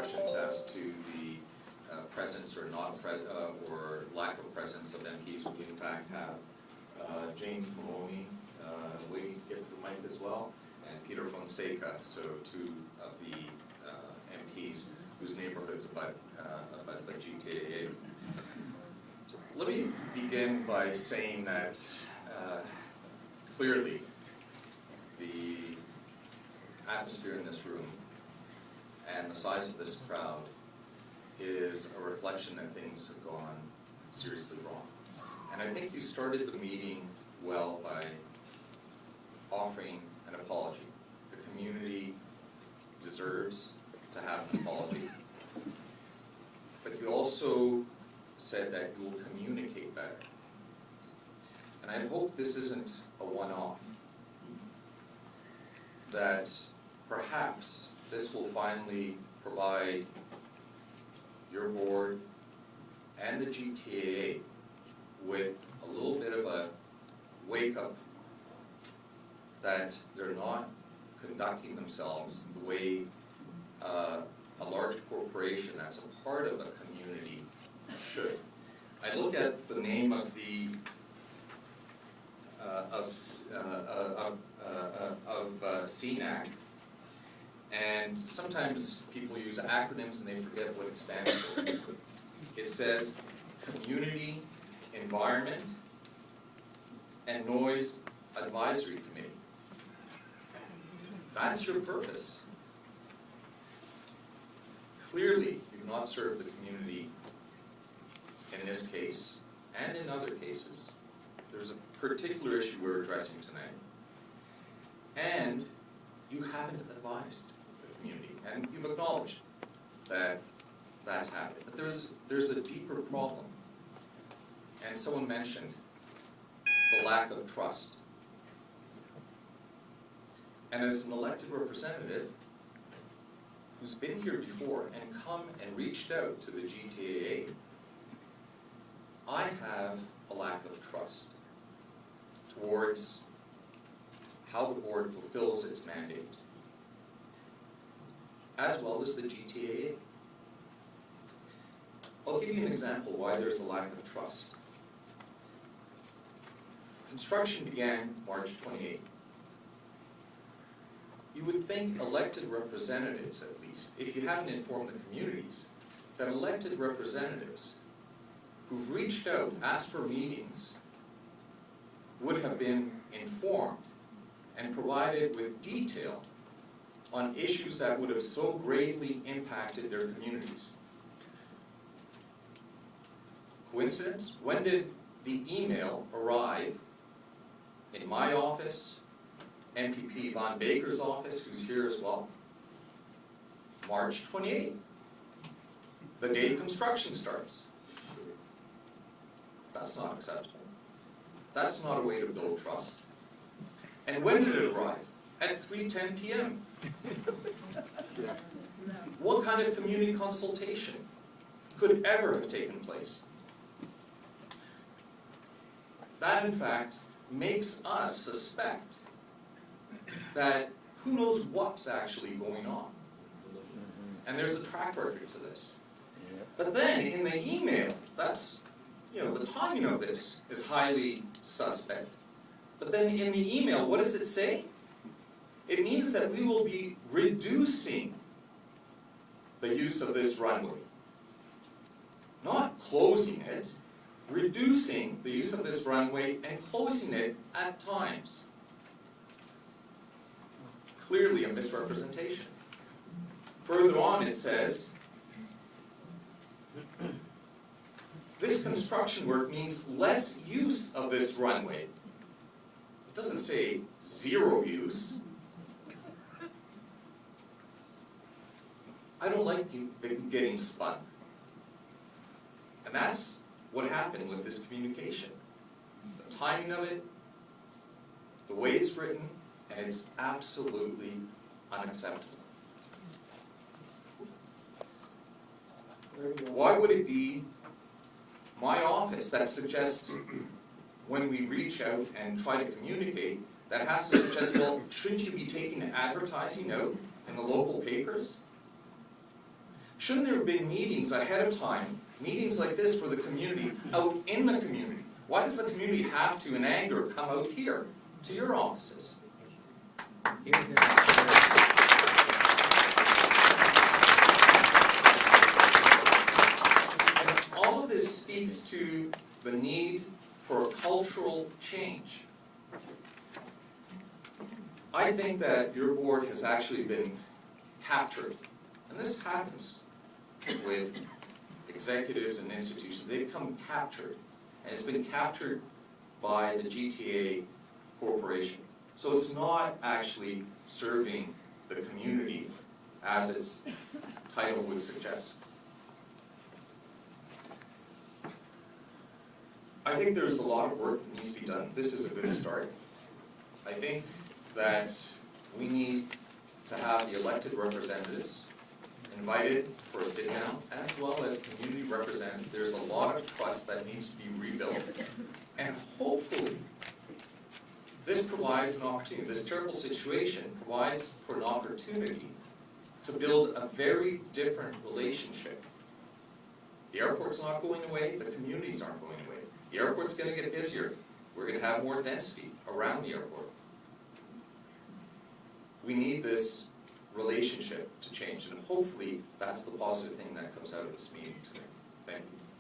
questions as to the presence or or lack of presence of MPs. We in fact have James Maloney waiting to get to the mic as well, and Peter Fonseca, so two of the MPs whose neighborhoods abut GTAA. So let me begin by saying that clearly the atmosphere in this room and the size of this crowd is a reflection that things have gone seriously wrong. And I think you started the meeting well by offering an apology. The community deserves to have an apology. But you also said that you will communicate better. And I hope this isn't a one-off. That perhaps this will finally provide your board and the GTAA with a little bit of a wake-up that they're not conducting themselves the way a large corporation that's a part of a community should. I look at the name of the CENAC, and sometimes people use acronyms and they forget what it stands for. It says Community Environment and Noise Advisory Committee. That's your purpose. Clearly, you've not served the community in this case and in other cases. There's a particular issue we're addressing tonight. And you haven't advised the community, and you've acknowledged that that's happening. But there's a deeper problem. And someone mentioned the lack of trust. And as an elected representative who's been here before and come and reached out to the GTAA, I have a lack of trust towards how the board fulfills its mandate, as well as the GTAA. I'll give you an example why there's a lack of trust. Construction began March 28th. You would think elected representatives, at least, if you haven't informed the communities, that elected representatives who've reached out, asked for meetings, would have been informed and provided with detail on issues that would have so gravely impacted their communities. Coincidence? When did the email arrive in my office, MPP Von Baker's office, who's here as well? March 28th, the day construction starts. That's not acceptable. That's not a way to build trust. And when did it arrive? At 3:10 p.m. What kind of community consultation could ever have taken place? That, in fact, makes us suspect that who knows what's actually going on. And there's a track record to this. But then, in the email, that's, the timing of this is highly suspect. But then in the email, what does it say? It means that we will be reducing the use of this runway. Not closing it, reducing the use of this runway and closing it at times. Clearly a misrepresentation. Further on it says, this construction work means less use of this runway. It doesn't say zero use. I don't like getting spun. And that's what happened with this communication. The timing of it, the way it's written, and it's absolutely unacceptable. Why would it be my office that suggests when we reach out and try to communicate, that has to suggest, well, shouldn't you be taking advertising out in the local papers? Shouldn't there have been meetings ahead of time, meetings like this for the community, out in the community? Why does the community have to, in anger, come out here to your offices? And all of this speaks to the need for a cultural change. I think that your board has actually been captured, and this happens with executives and institutions. They become captured, and it's been captured by the GTAA corporation. So it's not actually serving the community as its title would suggest. I think there's a lot of work that needs to be done. This is a good start. I think that we need to have the elected representatives invited for a sit-down, as well as community representatives. There's a lot of trust that needs to be rebuilt. And hopefully, this provides an opportunity. This terrible situation provides for an opportunity to build a very different relationship. The airport's not going away, the communities aren't going away. The airport's going to get busier. We're going to have more density around the airport. We need this relationship to change, and hopefully that's the positive thing that comes out of this meeting today. Thank you.